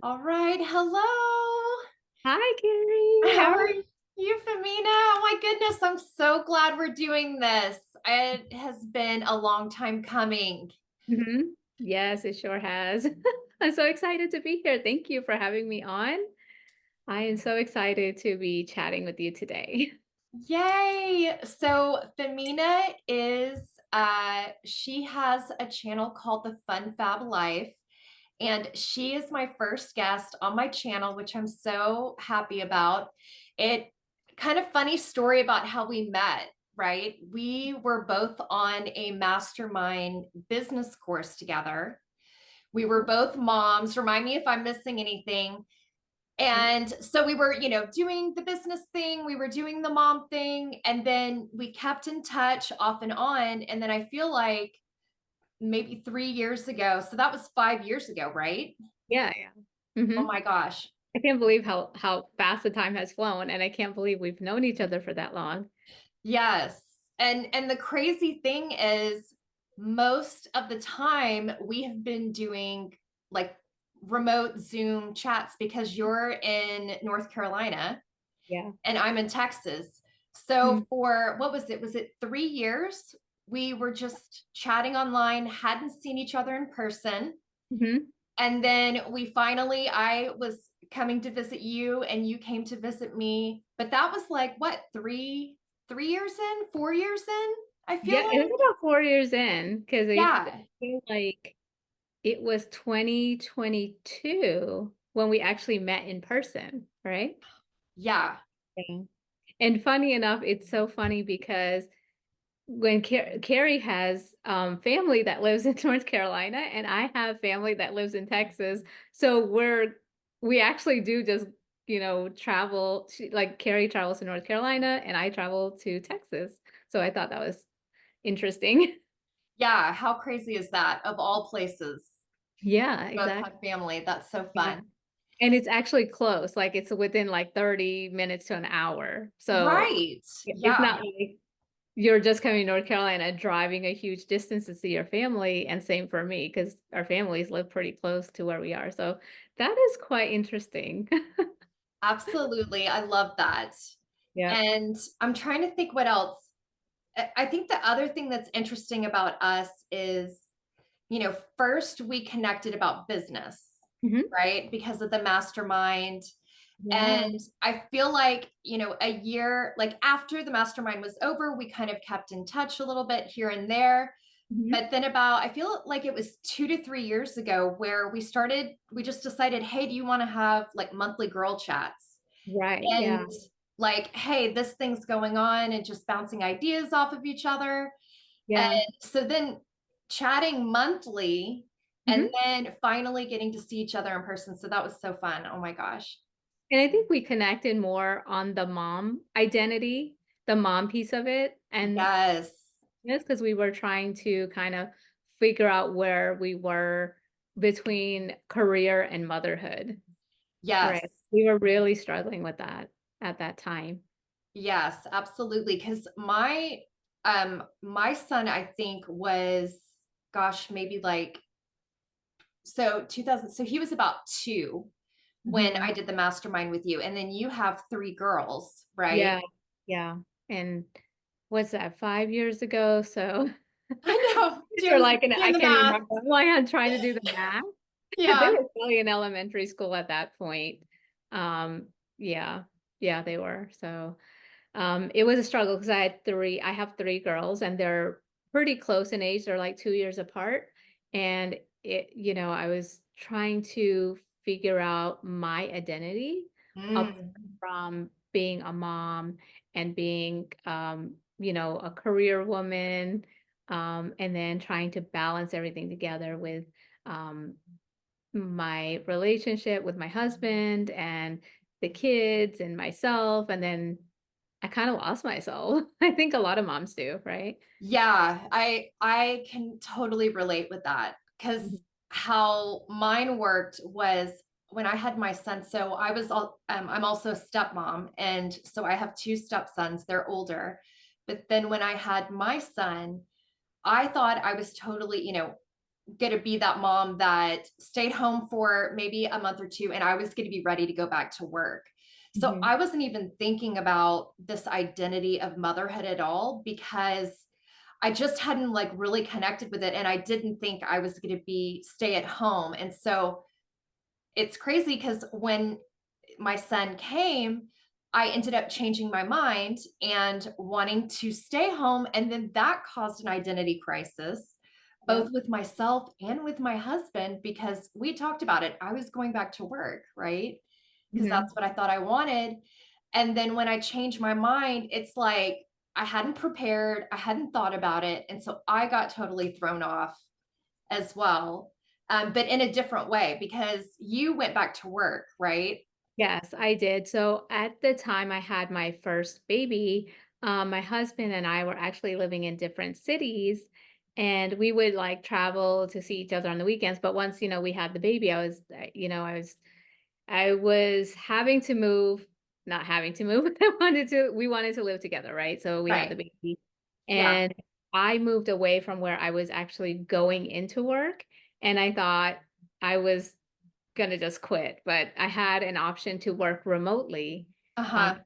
All right. Hello. Hi, Carrie. How How are are you? you, Famina? Oh my goodness. I'm so glad we're doing this. It has been a long time coming. Yes, it sure has. I'm so excited to be here. Thank you for having me on. I am so excited to be chatting with you today. Yay. So Famina is she has a channel called the Fun Fab Life. And she is my first guest on my channel, which I'm so happy about. It kind of funny story about how we met, right? We were both on a mastermind business course together. We were both moms. Remind me if I'm missing anything. And so we were, doing the business thing, we were doing the mom thing, and then we kept in touch off and on. And then I feel like maybe 3 years ago, so that was 5 years ago, right? Yeah, yeah. Oh hmm my gosh. I can't believe how fast the time has flown, and I can't believe we've known each other for that long. Yes. And the crazy thing is most of the time we have been doing like remote Zoom chats because you're in North Carolina Yeah. and I'm in Texas. So for what was it? Was it 3 years? We were just chatting online, hadn't seen each other in person. Mm-hmm. And then I was coming to visit you and you came to visit me. But that was like what, 3 years in, 4 years in, I feel Yeah, it like. was about 4 years in because I Yeah. feel like it was 2022 when we actually met in person, right? Yeah. Yeah. And funny enough, it's so funny because when Carrie has family that lives in North Carolina and I have family that lives in Texas, so we actually do just travel like Carrie travels to North Carolina and I travel to Texas. So I thought that was interesting. Yeah. How crazy is that? Of all places, Yeah, both exactly. have family. That's so Yeah. fun. And it's actually close, like it's within like 30 minutes to an hour. So Right. it's Yeah. not like you're just coming to North Carolina, driving a huge distance to see your family, and same for me because our families live pretty close to where we are. So that is quite interesting. Absolutely. I love that. Yeah. And I'm trying to think what else. I think the other thing that's interesting about us is, first we connected about business, hmm right? Because of the mastermind. Yeah. And I feel like, a year, like after the mastermind was over, we kind of kept in touch a little bit here and there. hmm But then I feel like it was 2 to 3 years ago where we just decided, hey, do you want to have like monthly girl chats? Right. Yeah. And like, hey, this thing's going on and just bouncing ideas off of each other. And Yeah. so then chatting monthly and hmm then finally getting to see each other in person. So that was so fun. Oh my gosh. And I think we connected more on the mom identity, the mom piece of it. And Yes. yes, because we were trying to kind of figure out where we were between career and motherhood. Yes. Right. We were really struggling with that at that time. Yes, absolutely. Because my son, I think, was, gosh, maybe like, so 2000, so he was about two when hmm I did the mastermind with you. And then you have three girls, right? Yeah, yeah. And what's that, 5 years ago? So I know. these are like, and Doing I the can't even math. remember. I'm like, I'm trying to do the math. They Yeah. were probably in elementary school at that point. Yeah, yeah, they were. So it was a struggle because I have three girls and they're pretty close in age. They're like 2 years apart. And I was trying to figure out my identity up Mm. from being a mom and being, a career woman, and then trying to balance everything together with um, my relationship with my husband and the kids and myself. And then I kind of lost myself. I think a lot of moms do, right? Yeah, I can totally relate with that because Mhm. how mine worked was when I had my son. So I'm also a stepmom, and so I have two stepsons. They're older, but then when I had my son, I thought I was totally, going to be that mom that stayed home for maybe a month or two, and I was going to be ready to go back to work. So Mhm. I wasn't even thinking about this identity of motherhood at all because I just hadn't like really connected with it. And I didn't think I was going to be stay at home. And so it's crazy because when my son came, I ended up changing my mind and wanting to stay home. And then that caused an identity crisis, both Yep. with myself and with my husband, because we talked about it. I was going back to work, right? Because Mhm. that's what I thought I wanted. And then when I changed my mind, it's like I hadn't prepared, I hadn't thought about it. And so I got totally thrown off as well, but in a different way because you went back to work, right? Yes, I did. So at the time I had my first baby, my husband and I were actually living in different cities, and we would like travel to see each other on the weekends. But once, we had the baby, I was having to move, not having to move. We wanted to live together, right? So we had Right. the baby, Yeah. and I moved away from where I was actually going into work, and I thought I was gonna just quit, but I had an option to work remotely. Um, Uh-huh.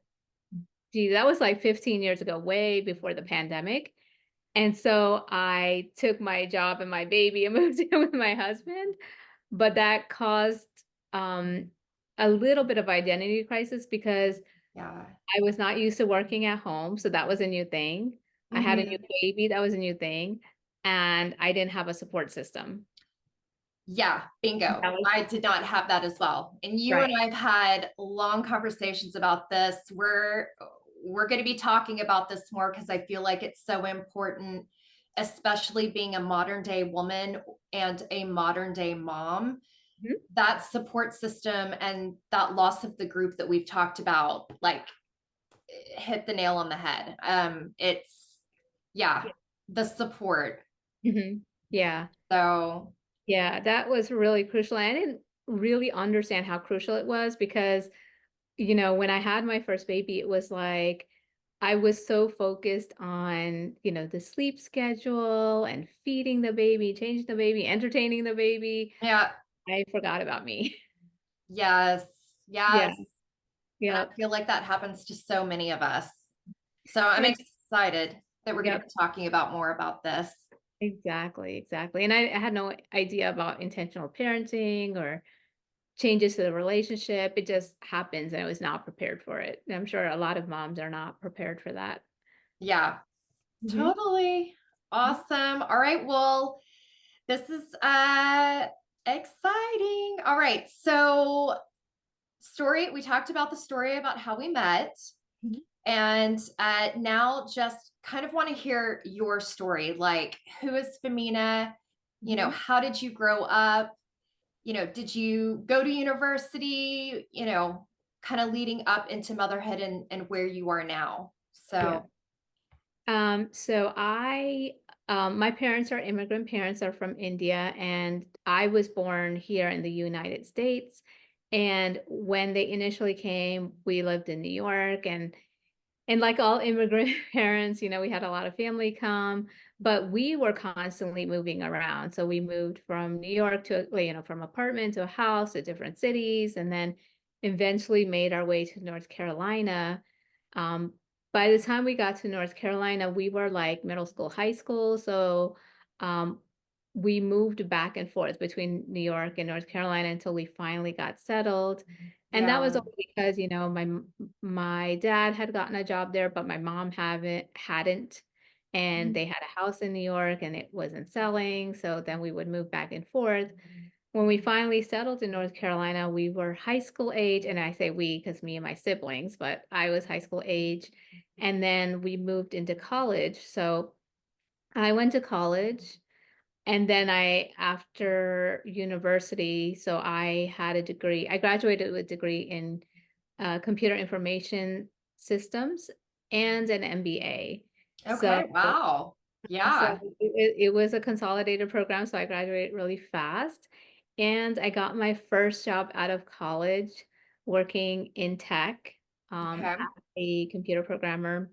that was like 15 years ago, way before the pandemic. And so I took my job and my baby and moved in with my husband, but that caused um, a little bit of identity crisis because Yeah. I was not used to working at home, so that was a new thing. I had a new Hmm. baby, that was a new thing, and I didn't have a support system. Yeah, bingo. That was I did not have that as well. And you and right. I've had long conversations about this. We're going to be talking about this more because I feel like it's so important, especially being a modern day woman and a modern day mom. Mhm. That support system and that loss of the group that we've talked about, like hit the nail on the head. It's yeah, Yeah. the support. Mhm. Yeah. So Yeah, that was really crucial. And I didn't really understand how crucial it was because, when I had my first baby, it was like I was so focused on, the sleep schedule and feeding the baby, changing the baby, entertaining the baby. yeah, I forgot about me. yes, Yeah. yes. And I Yep. feel like that happens to so many of us. So I'm And excited that we're going to yep, be talking about more about this. exactly, exactly. And I had no idea about intentional parenting or changes to the relationship. It just happens and I was not prepared for it. And I'm sure a lot of moms are not prepared for that. Yeah, Mhm. totally. Awesome. All right. Well, this is exciting. All right. So we talked about the story about how we met. Mhm. And now just kind of want to hear your story. Like, who is Famina? Mhm. How did you grow up? Did you go to university? Kind of leading up into motherhood and where you are now. Yeah. So, My parents are immigrant parents are from India, and I was born here in the United States. And when they initially came, we lived in New York, and like all immigrant parents, we had a lot of family come, but we were constantly moving around. So we moved from New York to, well, from apartment to a house to different cities, and then eventually made our way to North Carolina. Um, by the time we got to North Carolina, we were like middle school, high school. So um, we moved back and forth between New York and North Carolina until we finally got settled. And that was yeah. only because, my dad had gotten a job there, but my mom hadn't. And they had a house in New York and it wasn't selling. So then we would move back and forth. When we finally settled in North Carolina, we were high school age, and I say we because me and my siblings, but I was high school age. And then we moved into college. So I went to college, and then after university, so I had a degree. I graduated with a degree in computer information systems and an MBA. So Okay. Wow. so Yeah. it was a consolidated program, so I graduated really fast. And I got my first job out of college working in tech, Okay. as a computer programmer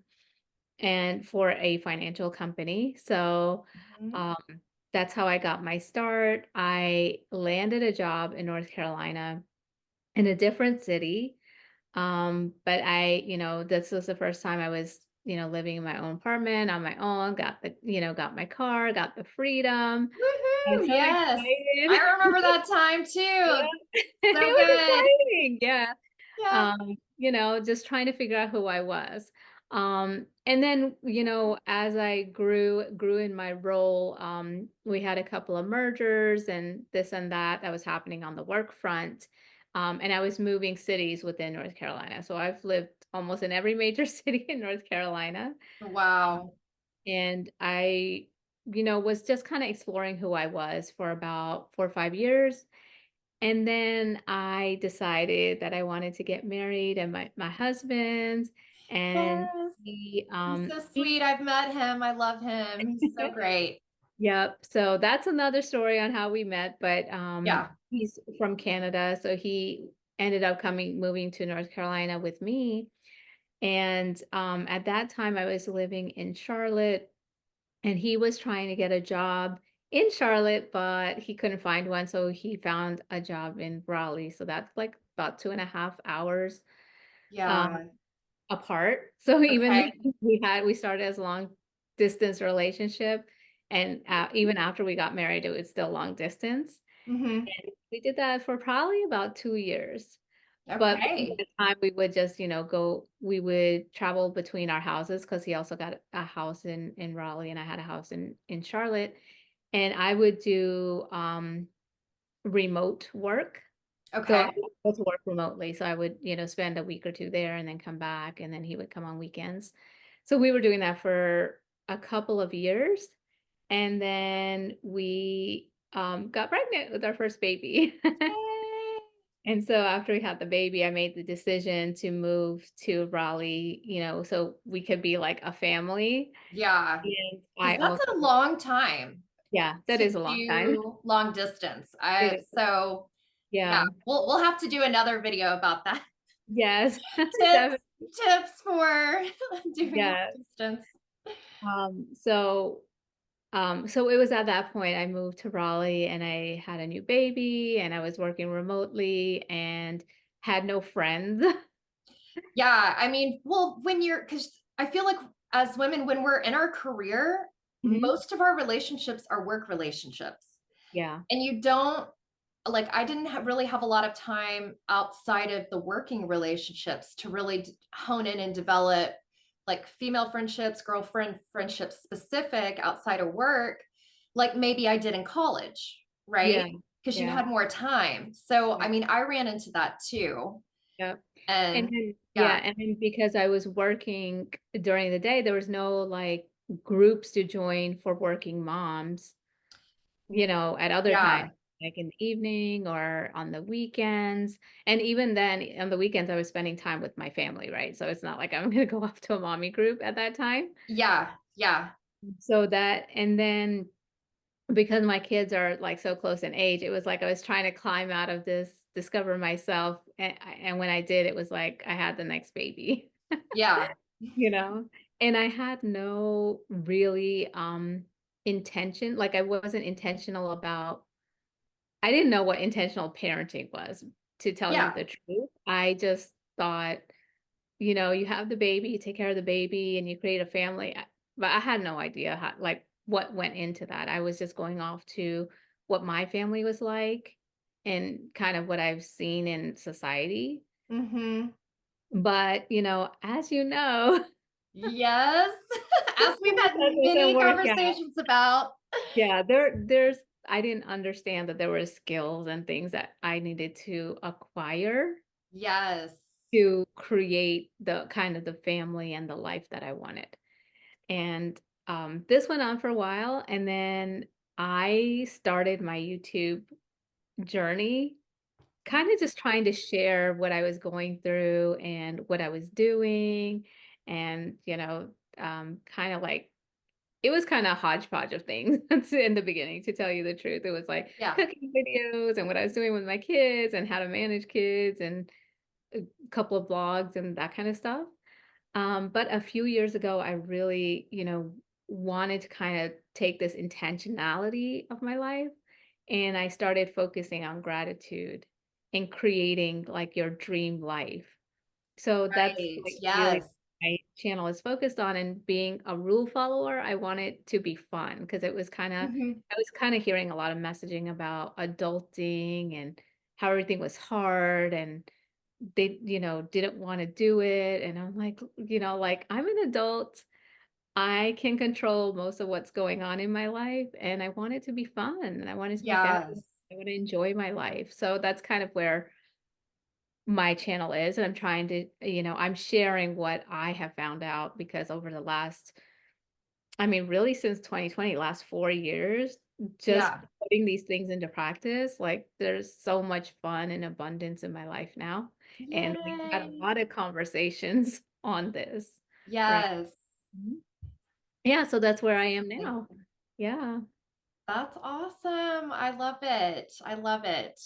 and for a financial company. So Mhm. um, that's how I got my start. I landed a job in North Carolina in a different city. But this was the first time I was, living in my own apartment on my own, got my car, got the freedom. I was Woohoo! so Yes. I excited. remember that time too. Yeah. So It was good. exciting. Yeah. Yeah. Just trying to figure out who I was. And then, as I grew in my role, we had a couple of mergers and this and that was happening on the work front. And I was moving cities within North Carolina. So I've lived almost in every major city in North Carolina. Wow. And I, was just kind of exploring who I was for about 4 or 5 years. And then I decided that I wanted to get married and my husband and Yes. he He's so he sweet. I've met him. I love him. He's so great. Yep. So that's another story on how we met, but Yeah. he's from Canada, so he ended up moving to North Carolina with me. And at that time I was living in Charlotte and he was trying to get a job in Charlotte, but he couldn't find one, so he found a job in Raleigh. So that's like about 2.5 hours um, Yeah. apart. So even Okay. though we started as a long distance relationship, and even after we got married, it was still long distance. Hmm. And we did that for probably about 2 years. But most of Okay. the time we would just, we would travel between our houses because he also got a house in Raleigh and I had a house in Charlotte. And I would do remote work. So I Okay. would go to work remotely. So I would, spend a week or two there and then come back and then he would come on weekends. So we were doing that for a couple of years. And then we got pregnant with our first baby. Yay. And so after we had the baby, I made the decision to move to Raleigh, so we could be like a family. Yeah. And Because I that's also, a long time yeah, that to is a long time. do long distance. It is. So yeah, Yeah. we'll have to do another video about that. Yes. Tips Definitely. tips for doing long Yeah. distance. Um, so so it was at that point I moved to Raleigh and I had a new baby and I was working remotely and had no friends. Yeah, I mean, well, when you're because I feel like as women, when we're in our career, Mhm. most of our relationships are work relationships. Yeah. And you don't like I didn't really have a lot of time outside of the working relationships to really hone in and develop like female friendships, girlfriend friendships specific outside of work, like maybe I did in college, right? Yeah. Because you Yeah. had more time. So, I Yeah. mean, I ran into that too. Yeah. And And then, yeah, yeah, and then because I was working during the day, there was no like groups to join for working moms, at other times, yeah, like in the evening or on the weekends. And even then, on the weekends, I was spending time with my family, right? So it's not like I'm going to go off to a mommy group at that time. yeah, yeah, So and then because my kids are like so close in age, it was like I was trying to climb out of this, discover myself. And when I did, it was like I had the next baby. yeah, You know? And I had no really, intention, like, I wasn't intentional about I didn't know what intentional parenting was, to tell you yeah. the truth. I just thought, you have the baby, you take care of the baby, and you create a family, but I had no idea how like, what went into that. I was just going off to what my family was like and kind of what I've seen in society. Mm-hmm. But, as you know, Yes. As we've had that doesn't many work out. conversations about. Yeah, I didn't understand that there were skills and things that I needed to acquire Yes. to create the kind of the family and the life that I wanted. And this went on for a while, and then I started my YouTube journey, kind of just trying to share what I was going through and what I was doing, and kind of like it was kinda a hodgepodge of things in the beginning, to tell you the truth. It was like Yeah. cooking videos and what I was doing with my kids and how to manage kids and a couple of blogs and that kind of stuff. But a few years ago, I really, wanted to kinda take this intentionality of my life, and I started focusing on gratitude and creating like your dream life. So that's Right. like really Yes. my channel is focused on, and being a rule follower, I want it to be fun because it was Mhm. I was kinda hearing a lot of messaging about adulting and how everything was hard and they, didn't wanna do it, and I'm like, like, I'm an adult. I can control most of what's going on in my life, and I want it to be fun, and I want it to be balanced. Yes. I wanna enjoy my life. So that's kind of where my channel is, and I'm trying to, I'm sharing what I have found out because over the last, I mean, really since 2020, last 4 years, just Yeah. putting these things into practice, like, there's so much fun and abundance in my life now, and we've had a Yay. lot of conversations on this, right? Yes. Mhm. Yeah, so that's where I am now. Exciting. Yeah. That's awesome. I love it. I love it.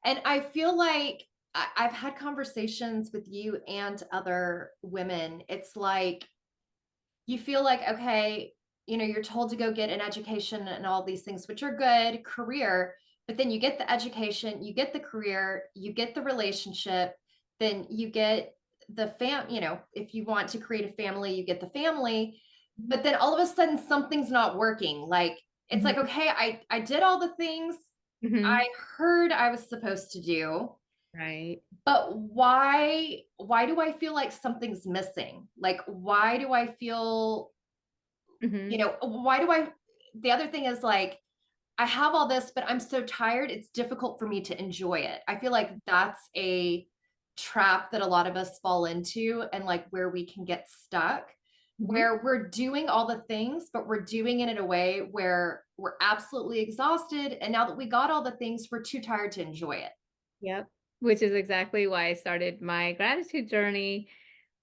And I feel like I've had conversations with you and other women. It's like you feel like, okay, you're told to go get an education and all these things, which are good, career, but then you get the education, you get the career, you get the relationship, then you get the if you want to create a family, you get the family, Mhm. but then all of a sudden something's not working. Like it's like, Mhm. okay, I did all the things Mhm. I heard I was supposed to do, Right. but why do I feel like something's missing? Like why do I feel Mhm. why do I the other thing is like I have all this, but I'm so tired, it's difficult for me to enjoy it. I feel like that's a trap that a lot of us fall into and like where we can get stuck, Mhm. where we're doing all the things, but we're doing it in a way where we're absolutely exhausted. And now that we got all the things, we're too tired to enjoy it. Yep. Which is exactly why I started my gratitude journey,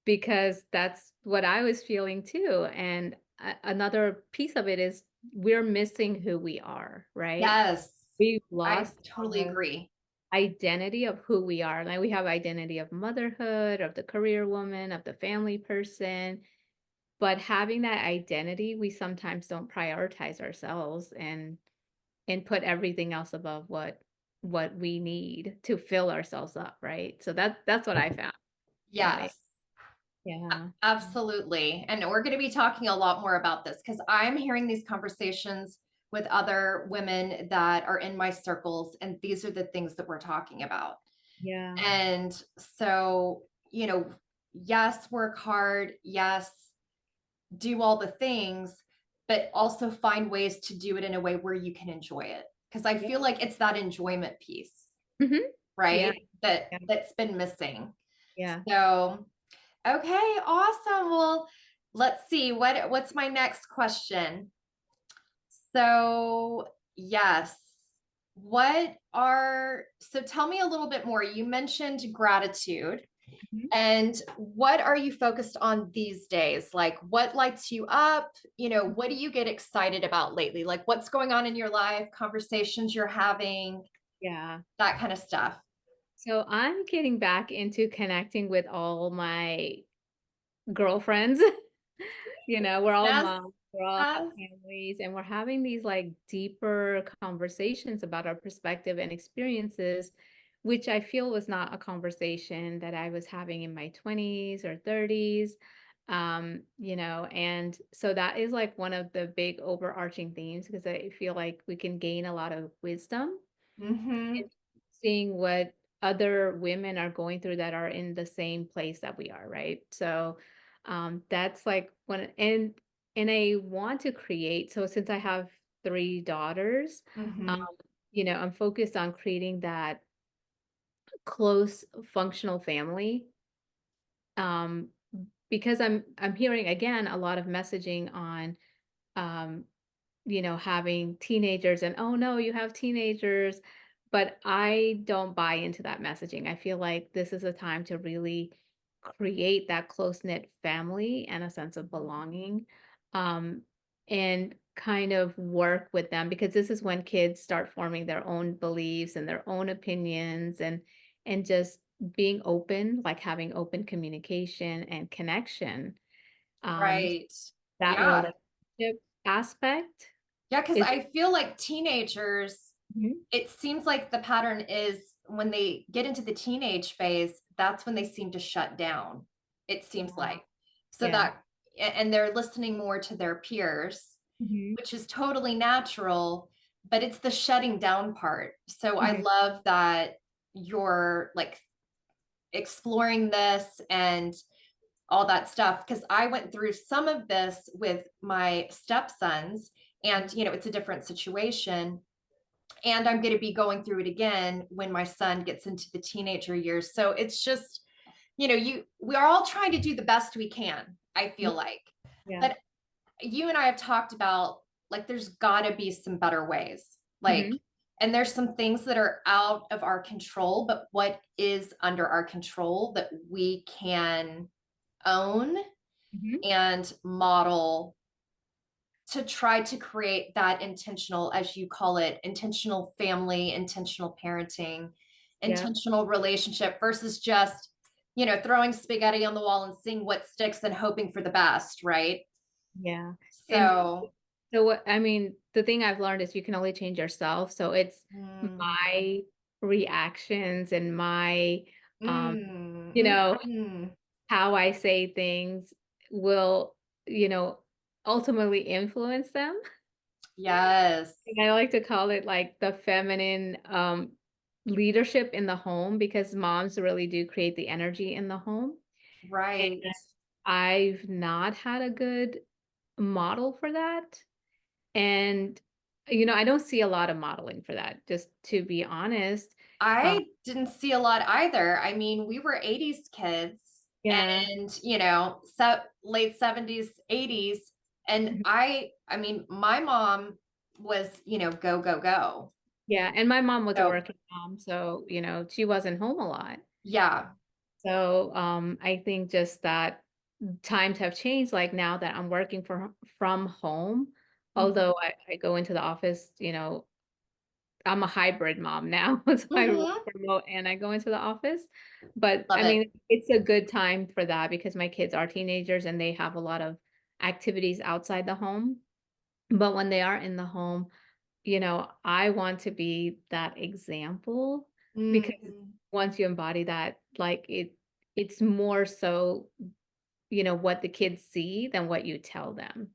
because that's what I was feeling too. And another piece of it is we're missing who we are, right? Yes, We've I lost totally our agree. identity of who we are. Like we have identity of motherhood, of the career woman, of the family person. But having that identity, we sometimes don't prioritize ourselves and put everything else above what we need to fill ourselves up, right? So that's what I found in me. Yes. Yeah. Absolutely. And we're going to be talking a lot more about this because I'm hearing these conversations with other women that are in my circles, and these are the things that we're talking about. Yeah. And so, yes, work hard. Yes, do all the things, but also find ways to do it in a way where you can enjoy it. Because I Yeah. feel like it's that enjoyment piece, Mhm. Yeah. right? That Yeah. that's been missing. Yeah. So okay, awesome. Well, let's see. What's my next question? So, yes. So tell me a little bit more. You mentioned gratitude, Mhm. and what are you focused on these days? Like what lights you up? What do you get excited about lately? Like what's going on in your life, conversations you're having, Yeah. that kind of stuff. So I'm getting back into connecting with all my girlfriends. We're all Yes. moms, we all have Yes. families, and we're having these like deeper conversations about our perspective and experiences, which I feel was not a conversation that I was having in my 20s or 30s. And so that is like one of the big overarching themes because I feel like we can gain a lot of wisdom Mm-hmm. and seeing what other women are going through that are in the same place that we are, right? So that's like when and I want to create. So since I have 3 daughters, um, Mm-hmm. I'm focused on creating that close functional family. Um, because I'm hearing again a lot of messaging on um, having teenagers and, "Oh, no, you have teenagers." But I don't buy into that messaging. I feel like this is a time to really create that close-knit family and a sense of belonging, um, and kind of work with them because this is when kids start forming their own beliefs and their own opinions and just being open, like having open communication and connection. Um, Right. that Yeah. relationship aspect. Yeah, because Is I feel like teenagers, Mhm. it seems like the pattern is when they get into the teenage phase, that's when they seem to shut down. It seems Yeah. like. So Yeah. that, and they're listening more to their peers, Mhm. which is totally natural, but it's the shutting down part. So I Mhm. love that you're like exploring this and all that stuff because I went through some of this with my stepsons, and it's a different situation, and I'm going to be going through it again when my son gets into the teenager years. So it's just, you we are all trying to do the best we can, I Yeah. feel like. Yeah. But you and I have talked about, like, there's got to be some better ways. Like, Mhm. and there's some things that are out of our control, but what is under our control that we can own Mhm. and model to try to create that intentional, as you call it, intentional family, intentional parenting, Yeah. intentional relationship versus just, throwing spaghetti on the wall and seeing what sticks and hoping for the best, right? Yeah. And So, so what I mean, the thing I've learned is you can only change yourself. So it's mm, my reactions and my um, mm, you know, mm, how I say things will, you know, ultimately influence them. yes, And I like to call it like the feminine leadership in the home because moms really do create the energy in the home. And right. I've not had a good model for that. And, I don't see a lot of modeling for that, just to be honest. Um, I didn't see a lot either. I mean, we were 80s kids yeah. and, late 70s, 80s. And Mhm. I mean, my mom was, go, go, go. Yeah. And my mom was a So, working mom, so, she wasn't home a lot. yeah. So, I think just that times have changed, like now that I'm working from home, Hmm. although I go into the office, I'm a hybrid mom now, so I work Hmm. remote and I go into the office. But Love I it. mean, it's a good time for that because my kids are teenagers and they have a lot of activities outside the home. But when they are in the home, I want to be that example because Mm, once you embody that, like it's more so, what the kids see than what you tell them.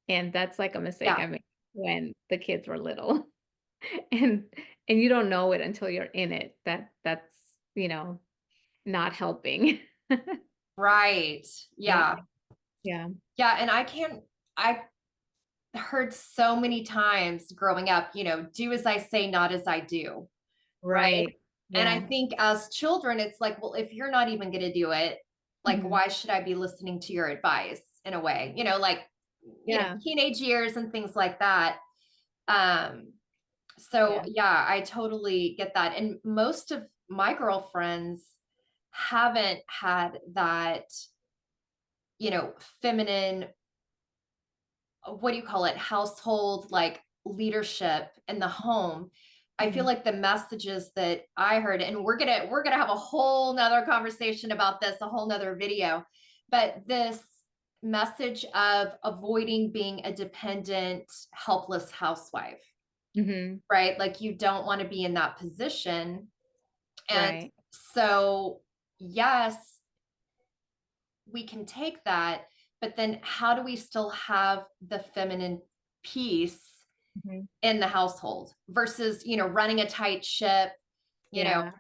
And that's like a mistake I yeah. made when the kids were little. And and you don't know it until you're in it, that's, not helping. Right. Yeah, Yeah. yeah, Yeah. And I heard so many times growing up, do as I say, not as I do. Right. right. And I Yeah, think as children, it's like, well, if you're not even going to do it, like, mhm, why should I be listening to your advice in a way? Like, yeah, teenage years and things like that. Um, so yeah, yeah, I totally get that. And most of my girlfriends haven't had that, feminine, what do you call it, household like leadership in the home. I feel mhm, like the messages that I heard, and we're gonna have a whole nother conversation about this, a whole nother video, but this message of avoiding being a dependent, helpless housewife, mhm, right? Like, you don't want to be in that position. And right, so, yes, we can take that, but then how do we still have the feminine piece mhm, in the household versus, running a tight ship, you know, yeah.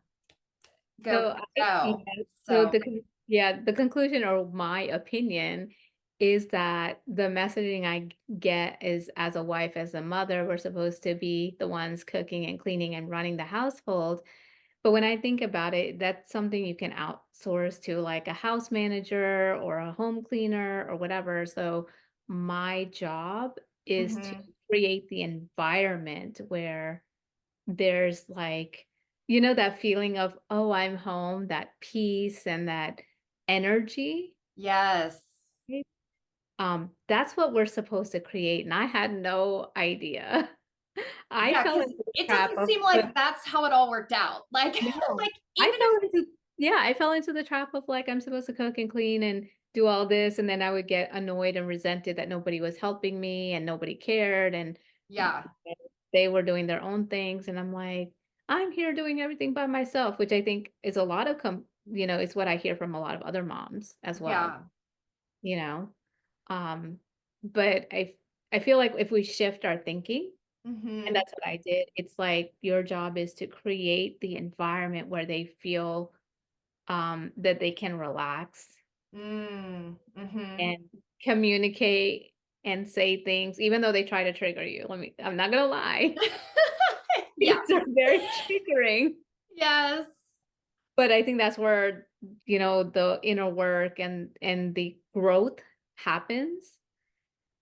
go, So go, yeah, go. so So, the conclusion or my opinion is that the messaging I get is as a wife, as a mother, we're supposed to be the ones cooking and cleaning and running the household. But when I think about it, that's something you can outsource to like a house manager or a home cleaner or whatever. So my job is to mhm. create the environment where there's like, that feeling of, oh, I'm home, that peace and that energy. Yes. Right? That's what we're supposed to create. And I had no idea. I Yeah, fell because into the it trap doesn't of seem the like that's how it all worked out. Like, no. like I even if, fell into Yeah, I fell into the trap of, like, I'm supposed to cook and clean and do all this, and then I would get annoyed and resented that nobody was helping me and nobody cared, and Yeah. They were doing their own things, and I'm like, "I'm here doing everything by myself," which I think is a lot of is what I hear from a lot of other moms as well, Yeah. you know? Um, but I feel like if we shift our thinking, and Mhm. that's what I did, it's like your job is to create the environment where they feel, that they can relax Mhm. and communicate and say things even though they try to trigger you. I'm not gonna lie. Yeah. These are very triggering, Yes. but I think that's where, the inner work and the growth happens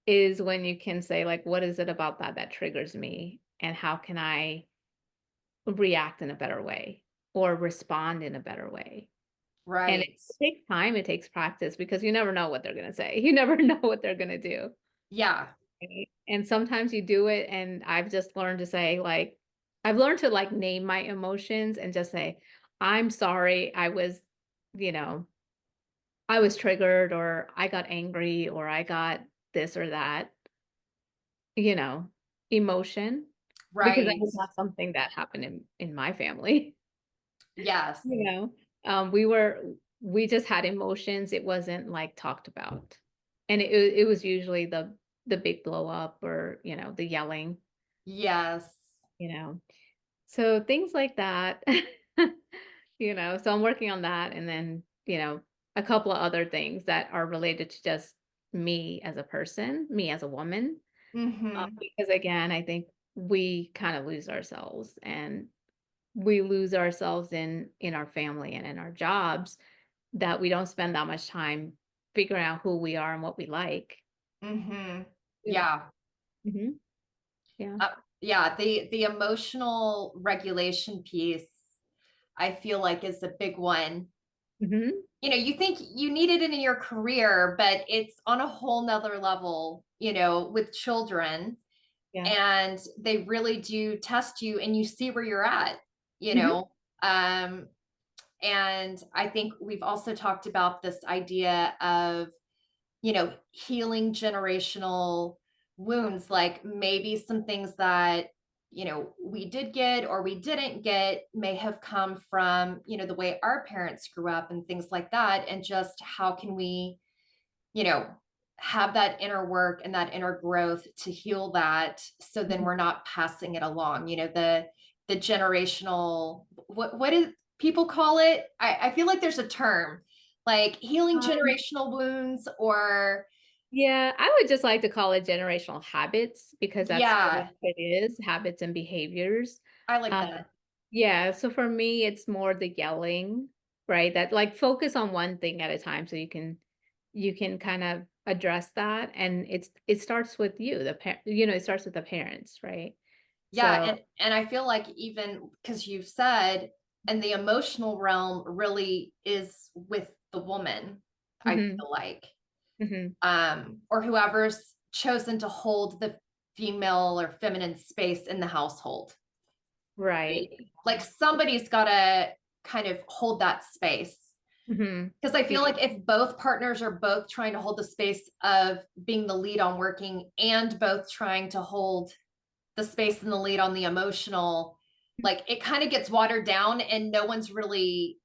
is when you can say, like, "What is it about that that triggers me, and how can I react in a better way or respond in a better way?" And it Right. takes time, it takes practice because you never know what they're gonna say. You never know what they're gonna do. Yeah. Right? And sometimes you do it, and I've just learned to say, like I've learned to, like, name my emotions and just say, "I'm sorry, you know, I was triggered, or I got angry, or I got this or that," you know, emotion, because that Right. was not something that happened in my family. Yes. You know, we just had emotions, it wasn't, like, talked about. And it was usually the big blow up or, the yelling, Yes. you know? So things like that, so I'm working on that and then, a couple of other things that are related to just me as a person, me as a woman, Mhm. because again, I think we kind of lose ourselves and we lose ourselves in our family and in our jobs that we don't spend that much time figuring out who we are and what we like. Mhm. Yeah. Yeah. Mhm. Yeah. Yeah, the emotional regulation piece, I feel like is a big one. Mhm. You think you needed it in your career, but it's on a whole nother level, with children. Yeah. And they really do test you and you see where you're at, you Mhm. know. Um, and I think we've also talked about this idea of healing generational wounds, like maybe some things that, we did get or we didn't get may have come from, the way our parents grew up and things like that. And just how can we, you know, have that inner work and that inner growth to heal that so then Mhm. we're not passing it along, the generational what is people call it? I feel like there's a term like healing Um, generational wounds or yeah, I would just like to call it generational habits because that's really yeah, what it is, habits and behaviors. I like Um, that. yeah, so for me, it's more the yelling, right? That like focus on one thing at a time so you can kind of address that. And it starts with you, it starts with the parents, right? Yeah, So and I feel like even because you've said and the emotional realm really is with the woman, I mhm, feel like. mhm, Or whoever's chosen to hold the female or feminine space in the household, right? right. Like somebody's got to kind of hold that space. Mhm. Because I Yeah. feel like if both partners are both trying to hold the space of being the lead on working and both trying to hold the space and the lead on the emotional, like it kind of gets watered down and no one's really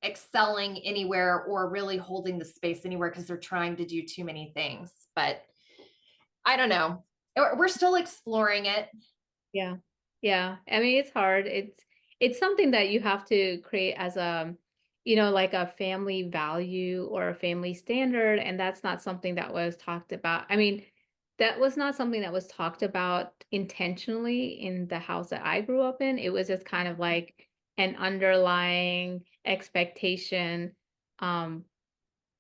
excelling anywhere or really holding the space anywhere because they're trying to do too many things. But I don't know. We're still exploring it. Yeah. Yeah. I mean, it's hard. It's something that you have to create as like a family value or a family standard, and that's not something that was talked about. I mean, that was not something that was talked about intentionally in the house that I grew up in. It was just kind of like an underlying expectation um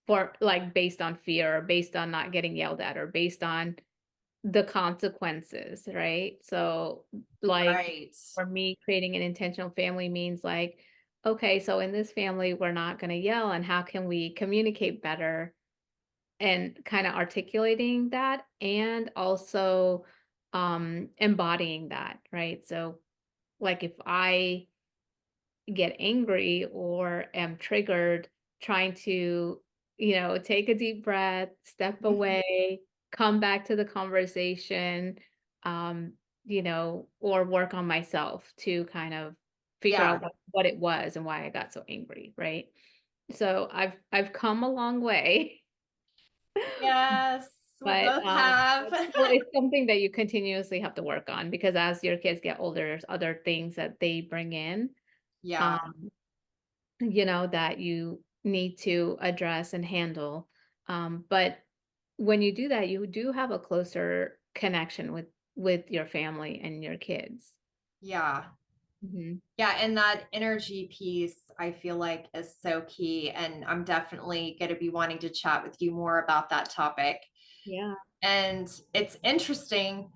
for like based on fear or based on not getting yelled at or based on the consequences, right? So, like, Right. for me, creating an intentional family means like, okay, so in this family, we're not going to yell, and how can we communicate better and kind of articulating that and also embodying that, right? So, like, if I get angry or am triggered, trying to, take a deep breath, step Mhm. away, come back to the conversation. or work on myself to kind of figure Yeah. out what it was and why I got so angry, right? So I've come a long way, Yes, we but both have. but still it's something that you continuously have to work on because as your kids get older, there's other things that they bring in, Yeah. um, that you need to address and handle. But when you do that, you do have a closer connection with your family and your kids. Yeah. Mhm. Yeah, and that energy piece I feel like is so key, and I'm definitely going to be wanting to chat with you more about that topic. Yeah. And it's interesting.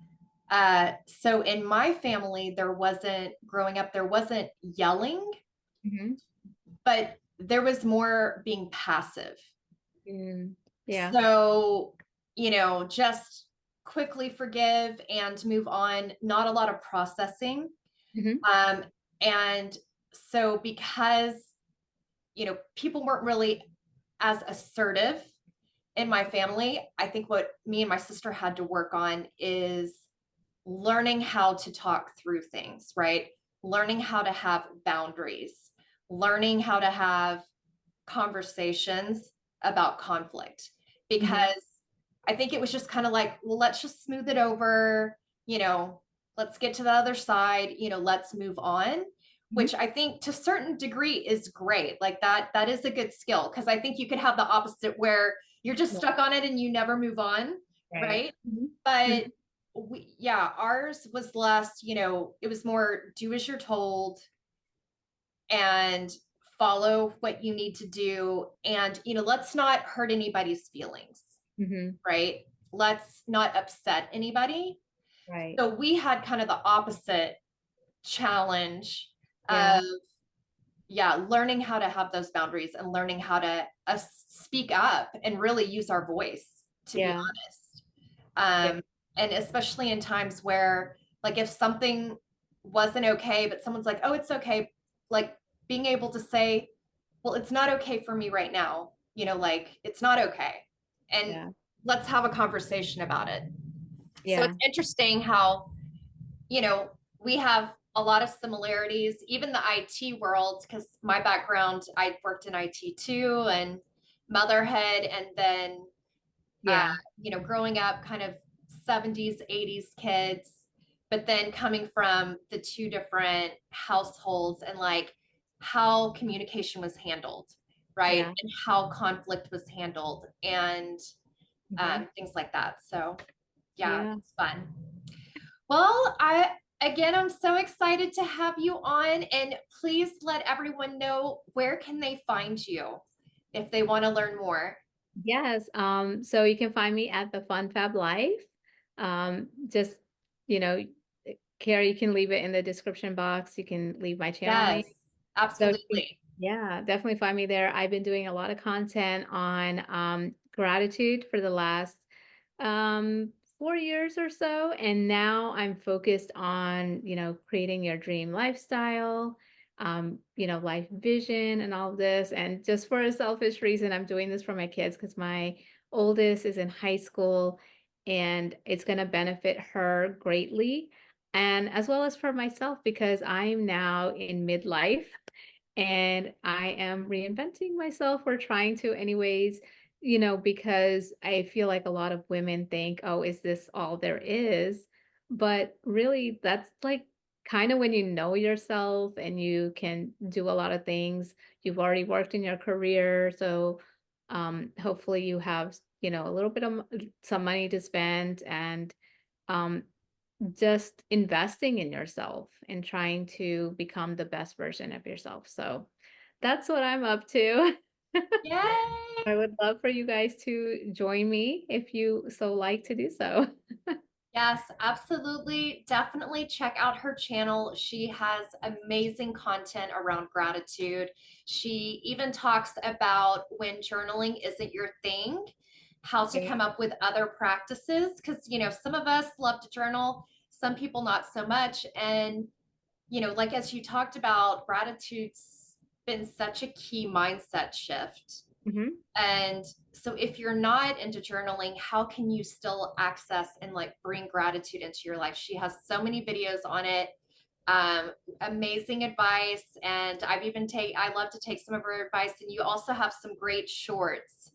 So in my family, there wasn't growing up, there wasn't yelling, Mhm. but there was more being passive. Mm. Yeah. So, just quickly forgive and move on, not a lot of processing. Mhm. Um, and so because, people weren't really as assertive in my family, I think what me and my sister had to work on is learning how to talk through things, right? Learning how to have boundaries, learning how to have conversations about conflict. Mhm. Because I think it was just kind of like, well, let's just smooth it over, you know, let's get to the other side, let's move on, Mhm. which I think to a certain degree is great. Like that is a good skill because I think you could have the opposite where you're just Yeah. stuck on it and you never move on, Right. right? Mhm. But Mhm. ours was less, it was more do as you're told and follow what you need to do. And, let's not hurt anybody's feelings, Mhm. right? Let's not upset anybody. Right. So we had kind of the opposite challenge Yeah. of, yeah, learning how to have those boundaries and learning how to speak up and really use our voice, to be Yeah. honest. Yeah. And especially in times where, like, if something wasn't okay, but someone's like, oh, it's okay, like being able to say, well, it's not okay for me right now, like it's not okay. And Yeah. let's have a conversation about it. So it's Yeah. interesting how, we have a lot of similarities, even the IT world, because my background, I worked in IT too, and motherhood, and then uh, Yeah. growing up kind of 70s, 80s kids, but then coming from the two different households and like how communication was handled, right? Yeah. And how conflict was handled and Mhm. things like that. So, yeah, Yeah. it's fun. Well, I'm so excited to have you on, and please let everyone know where can they find you if they want to learn more. Yes. So you can find me at the Fun Fab Life. Just, you know, Carrie, you can leave it in the description box. You can leave my channel name. Yes, So absolutely. yeah, definitely find me there. I've been doing a lot of content on gratitude for the last 4 years or so. And now I'm focused on, creating your dream lifestyle, life vision and all of this. And just for a selfish reason, I'm doing this for my kids because my oldest is in high school and it's going to benefit her greatly. And as well as for myself, because I'm now in midlife and I am reinventing myself or trying to anyways, because I feel like a lot of women think, "Oh, is this all there is?" But really that's like kind of when you know yourself and you can do a lot of things. You've already worked in your career, so hopefully you have, a little bit of some money to spend and um just investing in yourself and trying to become the best version of yourself. So that's what I'm up to. Yay! I would love for you guys to join me if you so like to do so. Yes, absolutely. Definitely check out her channel. She has amazing content around gratitude. She even talks about when journaling isn't your thing, how to Okay. come up with other practices. Because, some of us love to journal, some people not so much. And, like as you talked about, gratitude's been such a key mindset shift. Mhm. And so if you're not into journaling, how can you still access and like bring gratitude into your life? She has so many videos on it. Amazing advice. And I love to take some of her advice. And you also have some great shorts,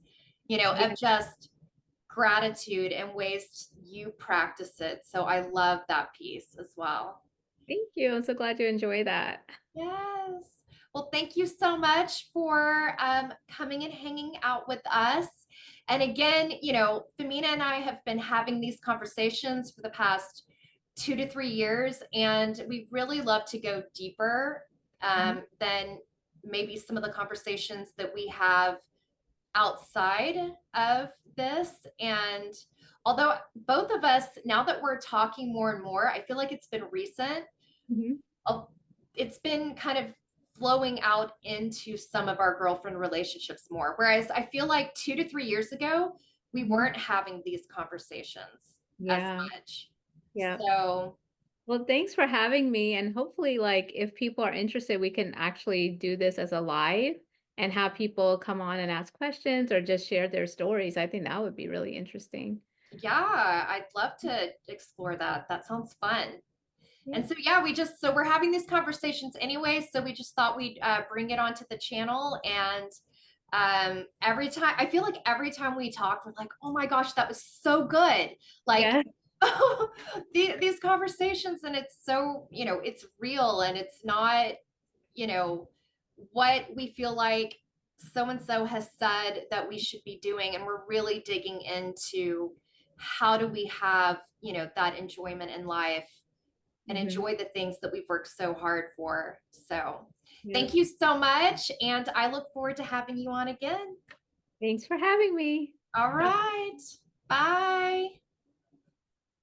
Yeah. of just gratitude and ways you practice it. So I love that piece as well. Thank you. I'm so glad you enjoy that. Yes. Well, thank you so much for coming and hanging out with us. And again, Famina and I have been having these conversations for the past 2 to 3 years, and we really love to go deeper Mhm. than maybe some of the conversations that we have outside of this. And although both of us, now that we're talking more and more, I feel like it's been recent, Mhm. uh, it's been kind of flowing out into some of our girlfriend relationships more. Whereas I feel like 2 to 3 years ago, we Mhm. weren't having these conversations as Yeah. much. Yeah. So, Well, thanks for having me. And hopefully, like, if people are interested, we can actually do this as a live and have people come on and ask questions or just share their stories. I think that would be really interesting. yeah, I'd love to explore that. That sounds fun. Yeah. And so, yeah, so we're having these conversations anyway. So we just thought we'd bring it onto the channel. And every time, I feel like every time we talk, we're like, oh my gosh, that was so good. Like, Yeah. these conversations, and it's so, it's real, and it's not, you know, what we feel like so and so has said that we should be doing. And we're really digging into how do we have, that enjoyment in life and Hmm. enjoy the things that we've worked so hard for. So, Yeah. thank you so much. And I look forward to having you on again. Thanks for having me. All Bye. right. Bye.